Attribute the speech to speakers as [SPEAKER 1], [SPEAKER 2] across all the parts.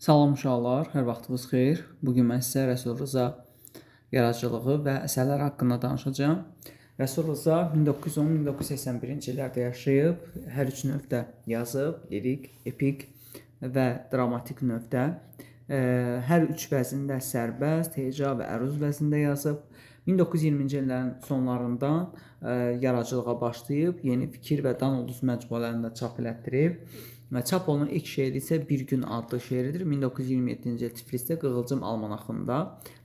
[SPEAKER 1] Salam uşaqlar, hər vaxtınız xeyir. Bugün mən sizə Rəsul Rza yaradıcılığı və əsərləri haqqında danışacağam. Rəsul Rza 1910-1981-ci illərdə yaşayıb, hər üç növdə yazıb, lirik, epik və dramatik növdə. Hər üç vəzində sərbəst, heca və əruz vəzində yazıb. 1920-ci illərin sonlarından yaradıcılığa başlayıb, yeni fikir və dan ulduz məcmuələrində çap elətdirib. Çap olunan ilk şeiri isə Bir Gün adlı şeiridir. 1927-ci il Tiflisdə Qığılcım almanaxında.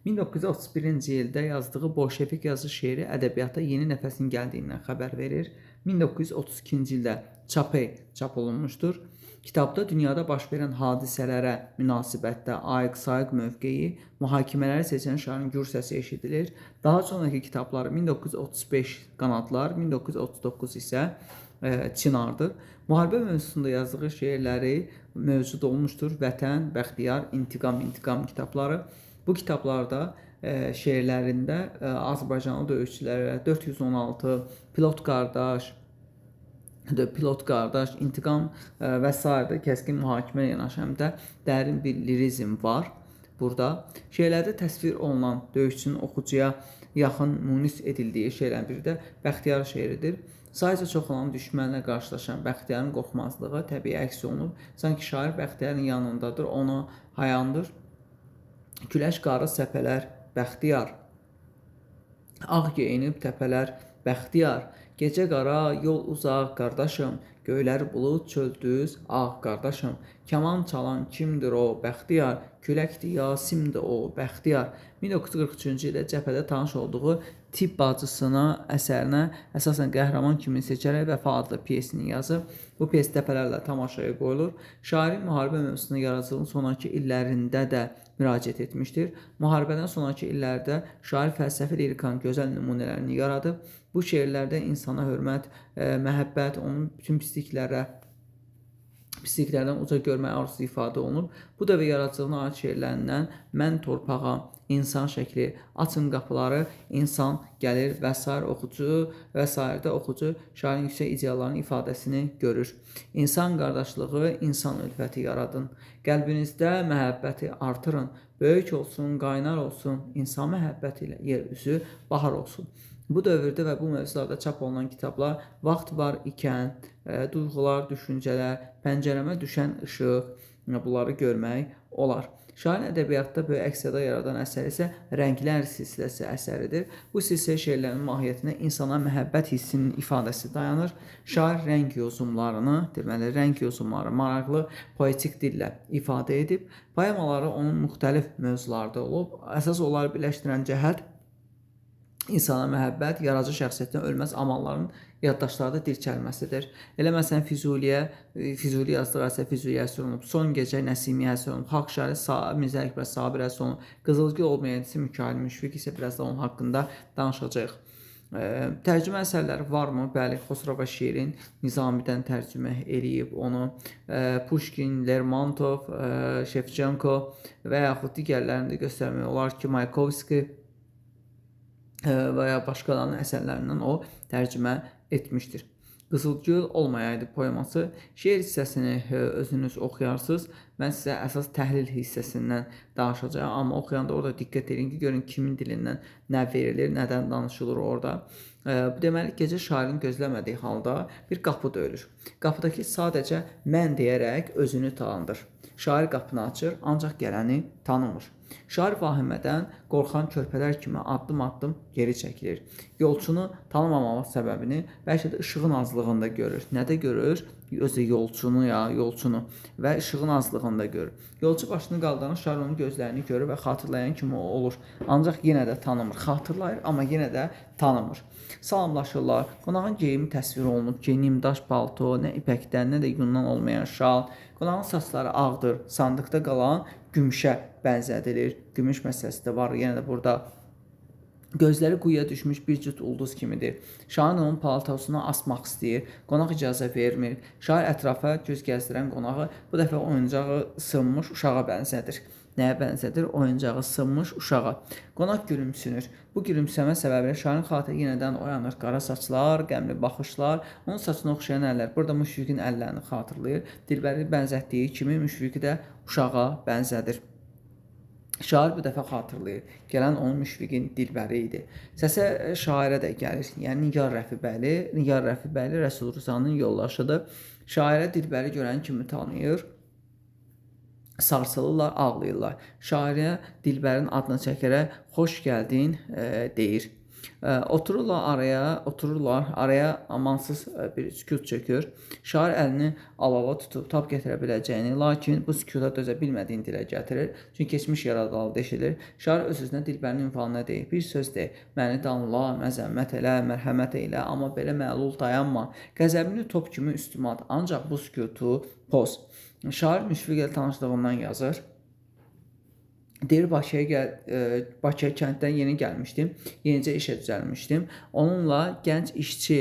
[SPEAKER 1] 1931-ci ildə yazdığı Bolşevik yazı şeiri ədəbiyyata yeni nəfəsin gəldiyindən xəbər verir. 1932-ci ildə Çapey çap olunmuşdur. Kitabda dünyada baş verən hadisələrə münasibətdə ayıq-sayıq mövqeyi, mühakimələri seçən şairin gür səsi eşidilir. Daha sonraki kitabları 1935 Qanadlar, 1939 isə Çinardır. Müharibə mövzusunda yazdığı şeirləri mövcud olmuşdur. Vətən, Bəxtiyar, İntiqam kitabları. Bu kitablarda şeirlərində Azərbaycanlı döyüşçülərə 416, Pilot qardaş, İntiqam və s. kəskin mühakimə yanaşı həm də dərin bir lirizm var burada. Şeirlərdə təsvir olunan döyüşçünün oxucuya yaxın munis edildiyi şeylərin biri də Bəxtiyar şeiridir. Sayıca çox olan düşmənlə qarşılaşan Bəxtiyarın qorxmazlığı təbii əks olunub. Sanki şair Bəxtiyarın yanındadır, onu hayandır. Küləş qarı səpələr, Bəxtiyar. Ağ geyinib təpələr, Bəxtiyar. Gecə qara, yol uzaq, qardaşım. Göylər bulud, çöl düz, ağ qardaşım. Kaman çalan kimdir o, Bəxtiyar? Küləkdir, Yasimdir o, Bəxtiyar. 1943-cü ildə cəbhədə tanış olduğu Tibb bacısına əsərinə əsasən qəhrəman kimi seçərək Vəfa adlı pyesini yazıb. Bu pyes dəfələrlə tamaşaya qoyulur. Şairin müharibə mövzusuna yaradıcılığın sonraki illərində də müraciət etmişdir. Müharibədən sonraki illərdə şair fəlsəfi lirikanın gözəl nümunələrini yaradıb. Bu şeirlərdə insana hörmət, məhəbbət, onun bütün pisliklərdən uca görmək arzusu ifadə olunur. Bu dövrə yaradıcılığına aid şeirlərindən Mən torpağa, İnsan şəkli, Açın qapıları, İnsan gəlir və s. oxucu şairin yüksək ideallarının ifadəsini görür. İnsan qardaşlığı, insan ülfəti yaradın. Qəlbinizdə məhəbbəti artırın. Böyük olsun, qaynar olsun, insan məhəbbəti ilə yer üzü bahar olsun. Bu dövrdə və bu mövzularda çap olunan kitablar Vaxt var ikən, Duyğular, düşüncələr, Pəncərəmə düşən işıq, bunları görmək olar. Şairin ədəbiyyatda böyük əks-səda yaradan əsəri isə Rənglər silsiləsi əsəridir. Bu silsilə şeirlərinin mahiyyətinə insana məhəbbət hissinin ifadəsi dayanır. Şair rəng yozumları maraqlı, poetik dillə ifadə edib. Poemaları onun müxtəlif mövzularda olub. Əsas onları birləşdirən cəhət insana məhəbbət, yaradıcı şəxsiyyətin ölməz amalların yaddaşlarda dirçəlməsidir. Elə məsələn Füzuli yazdığı əsər Füzuliyə həsr olunub, Son gecə Nəsimiyə həsr olunub, Xalq şairi Mirzə Əkbər Sabir həsr olunub, Qızılgül olmayan edisi Mikail Müşfiq isə biraz da onun haqqında danışacağıq. Tərcümə əsərləri varmı? Bəli, Xosrova şeirin Nizamidən tərcümə eləyib onu. Pushkin, Lermontov, Şevçenko və yaxud digərlərini də göstərmək olar ki, Mayakovski və ya başqalarının əsərlərindən o tərcümə etmişdir. Qızılgül olmayaydı poeması. Şeir hissəsini özünüz oxuyarsınız. Mən sizə əsas təhlil hissəsindən danışacağım. Amma oxuyanda orada diqqət edin ki, görün kimin dilindən nə verilir, nədən danışılır orada. Deməli, gecə şairin gözləmədiyi halda bir qapı döyülür. Qapıdakı sadəcə mən deyərək özünü tanıdır. Şair qapını açır, ancaq gələni tanımır. Şair vahimədən qorxan körpələr kimi addım-addım geri çəkilir. Yolçunu tanımamaq səbəbini bəlkə də işığın azlığında görür. Nədə görür? Özü yolçunu və işığın azlığında görür. Yolçu başını qaldırır, şair onun gözlərini görür və xatırlayan kimi olur. Ancaq yenə də tanımır. Xatırlayır, amma yenə də tanımır. Salamlaşırlar. Qonağın geyimi təsvir olunub ki, nimdaş palto, nə ipəkdən, nə də yundan olmayan şal. Qonağın saçları ağdır, sandıqda qalan gümüşə bənzədilir. Gümüş məsələsi də var, yenə də burada. Gözləri quyuya düşmüş bir cüt ulduz kimidir. Şair onun paltosunu asmaq istəyir. Qonaq icazə vermir. Şair ətrafa göz gəzdirən qonağı bu dəfə oyuncağı sınmış uşağa bənzədir. nəyə bənzədir? Oyuncağı sınmış uşağa. Qonaq gülümsünür. Bu gülümsəmə səbəbilə şairin xatirə yenidən oyanır. Qara saçlar, qəmli baxışlar, onun saçına oxşayan əllər. Burada Müşfiqin əllərini xatırlayır. Dilbəri bənzətdiyi kimi Müşfiqi də uşağa bənzədir. Şair bu dəfə xatırlayır. Gələn onun Müşfiqin Dilbəri idi. Səsə şairə də gəlir. Yəni Nigar Rəfibəli. Nigar Rəfibəli Rəsul Rızanın yoldaşıdır. Şairə Dilbəri görən kimi tanıyır. Sarsılırlar, ağlayırlar. Şairə Dilbərin adını çəkərək xoş gəldin deyir. Otururlar, araya amansız bir sükut çökür. Şair əlini alava tutub tab gətirə biləcəyini, lakin bu sükuta dözə bilmədiyini dilə gətirir. Çünki keçmiş yaradalı deşilir. Şair öz-özünə Dilbərin ünvanına deyir. Bir söz deyir. Məni danla, məzəmmət elə, mərhəmət elə, amma belə məlul dayanma. Qəzəbini top kimi üstümə at. Ancaq bu sükutu poz. Şair Müşfiq ilə tanışlığından yazır. Deyir Bakıya kənddən yeni gəlmişdim. Yenicə işə düzəlmişdim. Onunla gənc işçi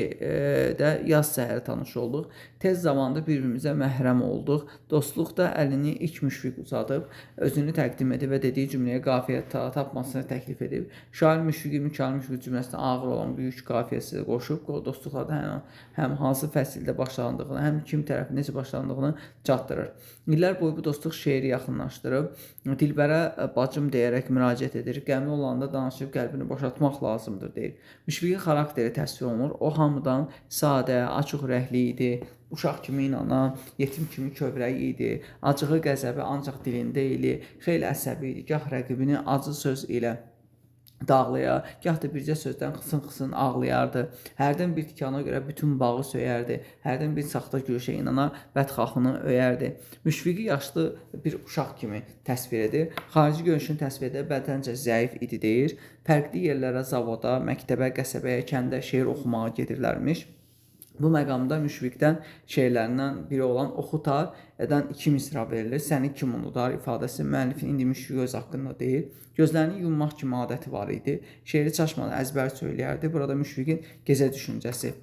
[SPEAKER 1] də yaz səhəri tanış olduq. Tez zamanda bir-birimizə məhrəm olduq. Dostluq da əlini ilk Müşfiq uzadıb, özünü təqdim edib və dediyi cümləyə qafiyə tapmasını təklif edib. Şair Müşfiqi Mükəmməl Müşfiq cümləsinə ağır olan böyük qafiyəsi qoşub, dostluqlarda həm hansı fəsildə başlandığını, həm kim tərəfi necə başlandığını çatdırır. İllər boyu bu dostluq şeiri yaxınlaşdırıb, Dilbərə bacım deyərək müraciət edir. Qəmli olanda danışıb qəlbini boşaltmaq lazımdır deyir. Müşfiqin xarakteri təsvir olunur. O hamıdan sadə, açıq ürəkli idi. Uşaq kimi inanan, yetim kimi kövrək idi. Acığı, qəzəbi ancaq dilində idi. Xeyli əsəbi idi. Gah rəqibini acı söz ilə dağlaya, gah da bircə sözdən xısın-xısın ağlayardı. Hərdən bir tikana görə bütün bağı söyərdi. Hərdən bir saxta gülüşə inanar, bədxahını öyərdi. Müşfiqi yaşlı bir uşaq kimi təsvir edir. Xarici görünüşünü təsvir edir, bədəncə zəif idi deyir. Fərqli yerlərə, zavoda, məktəbə, qəsəbəyə, kəndə şeir oxumağa gedirlərmiş. Bu məqamda Müşfiqdən şeirlərindən biri olan Oxutar edən 2 misra verilir. Səni kim unudar ifadəsi müəllifin indi Müşfiq öz haqqında deyil. Gözlərini yummaq kimi adəti var idi. Şeiri çaşmadan əzbər söyləyərdi. Burada Müşfiqin gecə düşüncəsi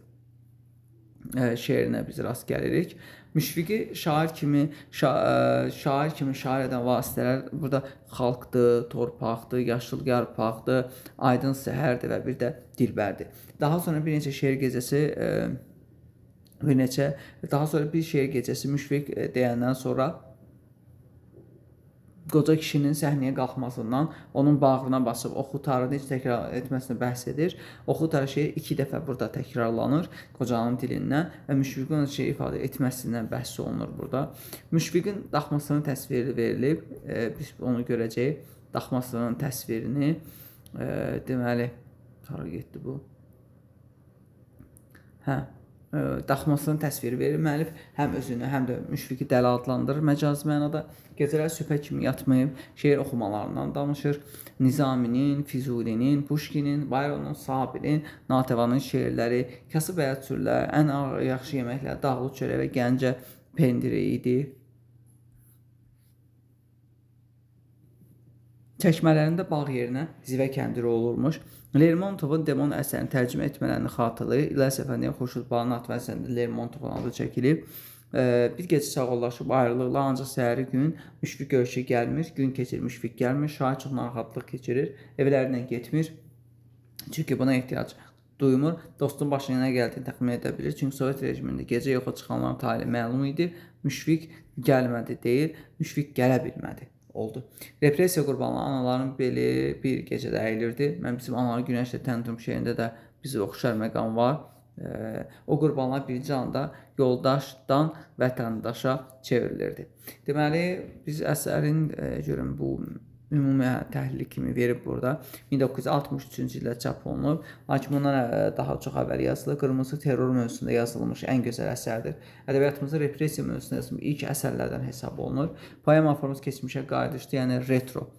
[SPEAKER 1] şeirinə biz rast gəlirik. Müşfiqi şair kimi şair edən vasitələr burada xalqdır, torpaqdır, yaşıl yarpaqdır, aydın səhərdir və bir də dilbərdir. Daha sonra bir şeir gecəsi Müşfiq deyəndən sonra qoca kişinin səhnəyə qalxmasından, onun bağrına basıb Oxutarı necə təkrar etməsini bəhs edir. Oxutar şeir 2 dəfə burada təkrarlanır qocanın dilindən və Müşfiqin o şeyi ifadə etməsindən bəhs olunur burada. Müşfiqin daxmasının təsviri verilib. Biz onu görəcəyik. Daxmasının təsvirini. Deməli, hara getdi bu? Daxmasının təsviri verir. Müəllif həm özünü, həm də Müşfiqi dəli adlandırır məcazi mənada. Gecələr sübhə kimi yatmayıb şeir oxumalarından danışır. Nizaminin, Füzulinin, Puşkinin, Bayronun, Sabirin, Natəvanın şeirləri, kasıb bəyət-sürlər, ən yaxşı yeməklər, dağlı çörək və Gəncə pendiri idi. Çəkmələrində bağ yerinə zivə kəndiri olurmuş. Lermontovun Demon əsərini tərcümə etmələrini xatırlayır. İlyas Əfəndiyə Xurşud Balın Atlı əsərində Lermontovun adı çəkilib. Bir gecə sağollaşıb ayrılıqlar, ancaq səhəri gün Müşfiq görüşə gəlmir, gün keçir, Müşfiq gəlmir, şair çox narahatlıq keçirir, evlərindən getmir. Çünki buna ehtiyac duymur. Dostun başına nə gəldiyini təxmin edə bilir. Çünki Sovet rejimində gecə yoxa çıxanların tali məlum idi. Müşfiq gəlmədi deyil, Müşfiq gələ bilmədi. Oldu. Repressiya qurbanları anaların beli bir gecədə əyilirdi. Mən bizim Anaları Günəşlə Təntum şeirində də bizə oxşar məqam var. O qurbanlar birinci anda yoldaşdan vətəndaşa çevrilirdi. Deməli, biz əsərin görün bu ümumi təhlili kimi verib burada. 1963-cü ildə çap olunub. Lakin bundan daha çox əvvəl yazılıb. Qırmızı terror mövzusunda yazılmış ən gözəl əsərdir. Ədəbiyyatımızda repressiya mövzusunda yazılmış ilk əsərlərdən hesab olunur. Poema forması keçmişə qayıdışdır, yəni retro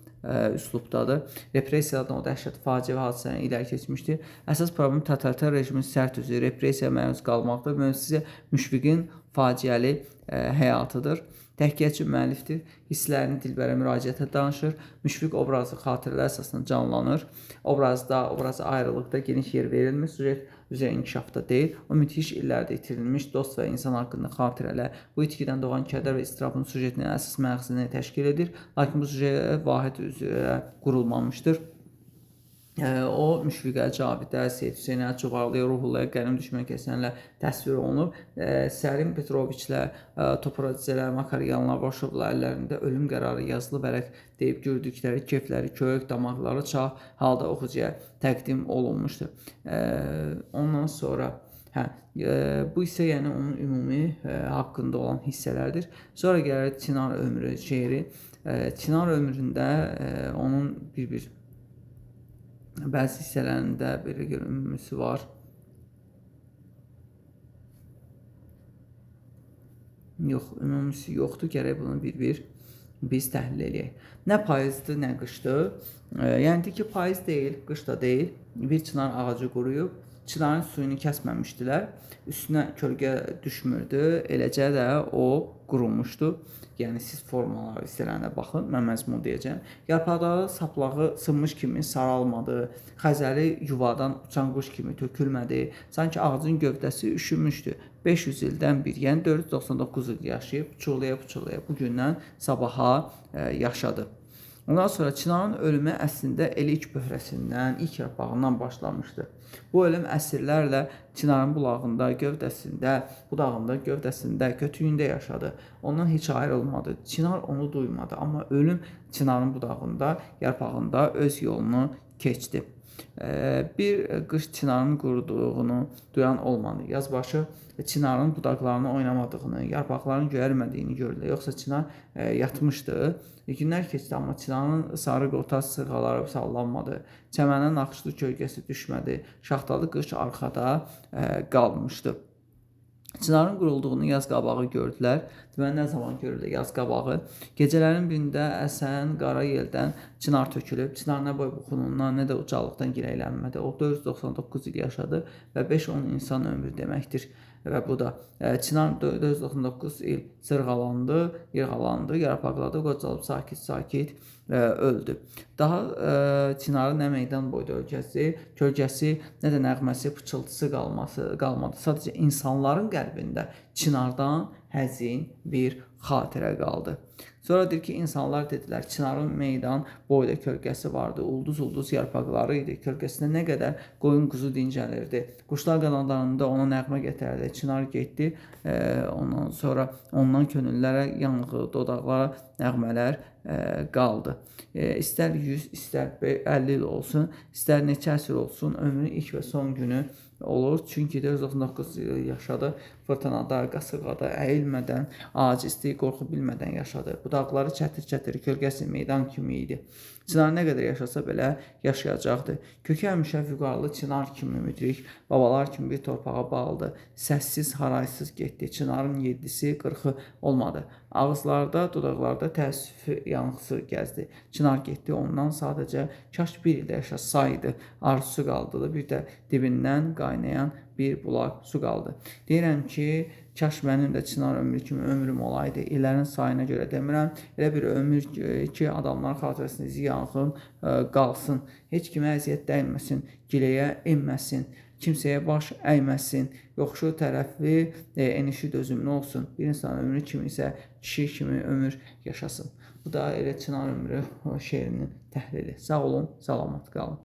[SPEAKER 1] üslubdadır. Repressiyalardan o dəhşət faciə və hadisələrin iləri keçmişdir. Əsas problem totalitar rejimin sərt üzü, repressiyaya məruz qalmaqdır. Mövzusu Müşfiqin faciəli həyatıdır. Təhkiyyatçı müəllifdir. Hisslərini Dilbərə müraciətə danışır. Müşfiq obrazı xatirələr əsasında canlanır. Obraza ayrılıqda geniş yer verilmir. Süjet üzrə inkişafda deyil. O müthiş illərdə itirilmiş dost və insan haqqında xatirələr, bu itkidən doğan kədər və istirabın süjetinin əsas məğzini təşkil edir. Lakin bu süjet vahid üzrə qurulmamışdır. O Müşfiqə, Cavidə, Seyid Hüseynə, Çuvarlıya, Ruhullaya, Qənim Düşmən Kəsənlə təsvir olunub. Sərim Petroviçlər, Toporadzelər, Makaryanlar, Vaşovlar əllərində ölüm qərarı yazılı vərəq deyib gördükləri keyfləri, kök, damaqları çağ halda oxucuya təqdim olunmuşdur. Ondan sonra bu isə yəni onun ümumi haqqında olan hissələrdir. Sonra gəlir Çinar ömrü şeiri. Çinar ömründə onun bir bəzi hissələrində belə görünmüsü var. Yox, ümumisi yoxdur. Gərək bunu bir biz təhlil edək. Nə payızdır, nə qışdır. Yəni ki, payız deyil, qış da deyil. Bir çınar ağacı quruyub, çınarın suyunu kəsməmişdilər. Üstünə kölgə düşmürdü. Eləcə də o qurumuşdu. Yəni siz formalar hissələrində baxın, mən məzmun deyəcəm. Yarpaqları saplağı sınmış kimi saralmadı. Xəzəli yuvadan uçan quş kimi tökülmədi. Sanki ağacın gövdəsi üşümüşdü. 500 ildən bir, yəni 499 il yaşayıb, puçulaya bu gündən sabaha yaşadı. Ondan sonra Çinarın ölümü əslində elə ilk böhrəsindən, ilk yarpağından başlamışdı. Bu ölüm əsrlərlə Çinarın bulağında, gövdəsində, budağında, gövdəsində, kötüyündə yaşadı. Ondan heç ayrılmadı. Çınar onu duymadı, amma ölüm Çinarın budağında, yarpağında öz yolunu keçdi. Bir qış Çinarın quruduğunu duyan olmadı. Yazbaşı Çinarın budaqlarını oynamadığını, yarpaqların göyərmədiyini gördü. Yoxsa Çınar yatmışdı. Günlər keçdi, amma Çinarın sarı qotaz sırğaları sallanmadı. Çəmənin naxışlı kölgəsi düşmədi. Şaxtalı qış arxada qalmışdı. Çinarın qurulduğunu yaz qabağı gördülər. Deməli, nə zaman görüldü yaz qabağı? Gecələrin birində əsən qara yeldən Çınar tökülüb. Çınar nə boy buxunundan, nə də ucalıqdan girəylənmədi. O 499 il yaşadı və 5-10 insan ömrü deməkdir. Və bu da Çınar 499 il sırğalandı, yırğalandı, yarpaqladı, qocalıb sakit-sakit öldü. Daha Çinarın nə meydan boyda kölgəsi, nə də nəğməsi, pıçıltısı qalmadı. Sadəcə insanların qəlbində Çinardan həzin bir xatirə qaldı. Sonra deyir ki, insanlar dedilər, Çinarın meydan boyda kölgəsi vardı, ulduz yarpaqları idi, kölgəsində nə qədər qoyun quzu dincəlirdi. Quşlar qanadlarında ona nəğmə gətirərdi, Çınar getdi, ondan sonra ondan könüllərə yanğı, dodaqlara nəğmələr qaldı. İstər 100, istər 50 il olsun, istər neçə əsr olsun, ömrünün ilk və son günü olur. Çünki 499 il yaşadı, fırtınada, qasırğada, əyilmədən, acizlik, qorxu bilmədən yaşadı. Budaqları çətir-çətir, kölgəsi meydan kimi idi. Çınar nə qədər yaşasa belə yaşayacaqdı. Kökü həmişə vüqarlı Çınar kimi müdrik, babalar kimi bir torpağa bağlıdı. Səssiz, haraysız getdi. Çınarın 7-si, 40-ı olmadı. Ağızlarda, dodaqlarda təəssüf yanğısı gəzdi. Çınar getdi, ondan sadəcə kaş bir ildə yaşasaydı, arzusu qaldı. Bir də dibindən qaynayan bir bulaq su qaldı. Deyirəm ki, kaş mənim də Çınar ömrü kimi ömrüm olaydı. İllərin sayına görə demirəm. Elə bir ömür ki, adamlar xatirəsində ziyanxın qalsın. Heç kimə əziyyət dəyməsin, giləyə enməsin. Kimsəyə baş əyməsin, yoxuşu tərəfli, enişi dözümlü olsun. Bir insan ömrü kimi isə kişi kimi ömür yaşasın. Bu da elə Çınar ömrü şeirinin təhlili. Sağ olun, salamat qalın.